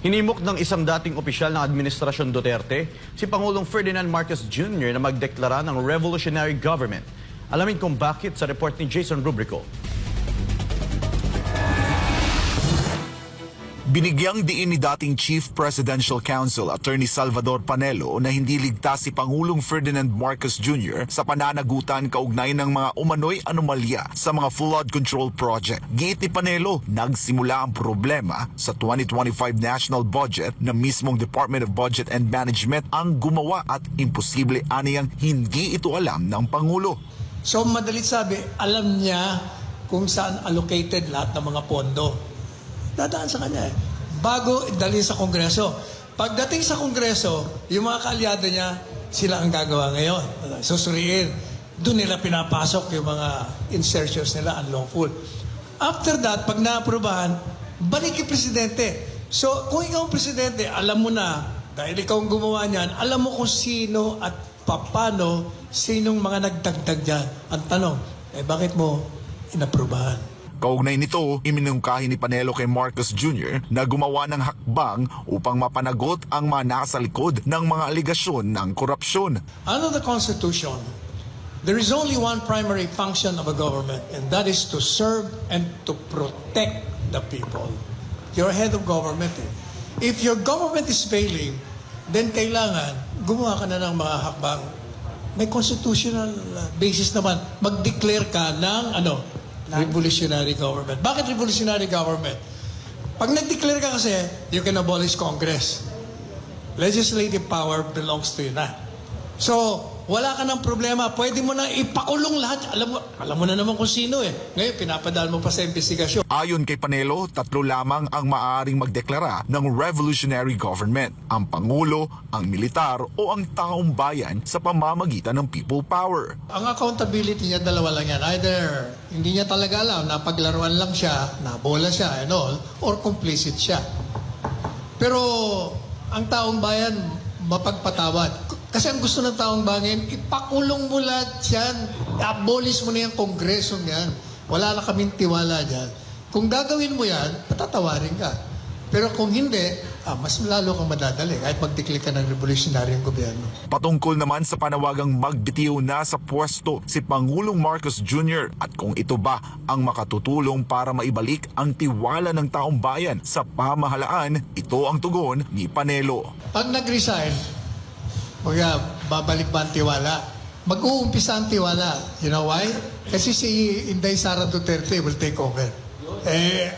Hinimok ng isang dating opisyal ng Administrasyon Duterte, si Pangulong Ferdinand Marcos Jr. na magdeklara ng revolutionary government. Alamin kung bakit sa report ni Jason Rubrico. Binigyang diin ni dating Chief Presidential Counsel Attorney Salvador Panelo na hindi ligtas si Pangulong Ferdinand Marcos Jr. sa pananagutan kaugnay ng mga umano'y anomalya sa mga flood control project. Giit ni Panelo, nagsimula ang problema sa 2025 national budget na mismong Department of Budget and Management ang gumawa at imposible aniyang hindi ito alam ng Pangulo. So madalit sabi, alam niya kung saan allocated lahat ng mga pondo. Dadaan sa kanya bago dali sa Kongreso. Pagdating sa Kongreso, yung mga kaalyado niya, sila ang gagawa ngayon. Susuriin. Doon nila pinapasok yung mga insertions nila, unlawful. After that, pag naaprubahan, balik kay Presidente. So, kung ikaw ang Presidente, alam mo na, dahil ikaw ang gumawa niyan, alam mo kung sino at paano, sinong mga nagdagdag dyan. Ang tanong, bakit mo inaprubahan? Kaugnay nito, iminungkahi ni Panelo kay Marcos Jr. na gumawa ng hakbang upang mapanagot ang mga nasa likod ng mga aligasyon ng korupsyon. Under the Constitution, there is only one primary function of a government, and that is to serve and to protect the people. You're head of government. If your government is failing, then kailangan gumawa ka na ng mga hakbang. May constitutional basis naman. Mag-declare ka ng revolutionary government. Bakit revolutionary government? Pag nag-declare ka kasi, you can abolish Congress. Legislative power belongs to you na. So, wala ka ng problema. Pwede mo na ipakulong lahat. Alam mo na naman kung sino eh. Ngayon, pinapadaan mo pa sa investigasyon. Ayon kay Panelo, 3 lamang ang maaaring magdeklara ng revolutionary government. Ang Pangulo, ang militar o ang taong bayan sa pamamagitan ng people power. Ang accountability niya, 2 lang yan. Either hindi niya talaga alam, napaglaruan lang siya, nabola siya, and all, or complicit siya. Pero ang taong bayan, mapagpatawad. Kasi ang gusto ng taong bayan, ipakulong mo lahat yan. Abolish mo na yung kongreso yan. Wala na kaming tiwala dyan. Kung gagawin mo yan, patatawarin ka. Pero kung hindi, mas lalo kang madadali kahit mag-declare ka ng revolutionaryong gobyerno. Patungkol naman sa panawagang magbitiw na sa pwesto si Pangulong Marcos Jr. at kung ito ba ang makatutulong para maibalik ang tiwala ng taong bayan sa pamahalaan, ito ang tugon ni Panelo. Pag nag-resign, babalik ba ang tiwala? Mag-uumpisa ang tiwala. You know why? Kasi si Inday Sara Duterte will take over.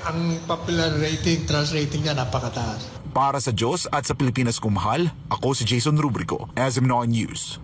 Ang popular rating, trust rating niya napakataas. Para sa Diyos at sa Pilipinas kumahal, ako si Jason Rubrico, SM9 News.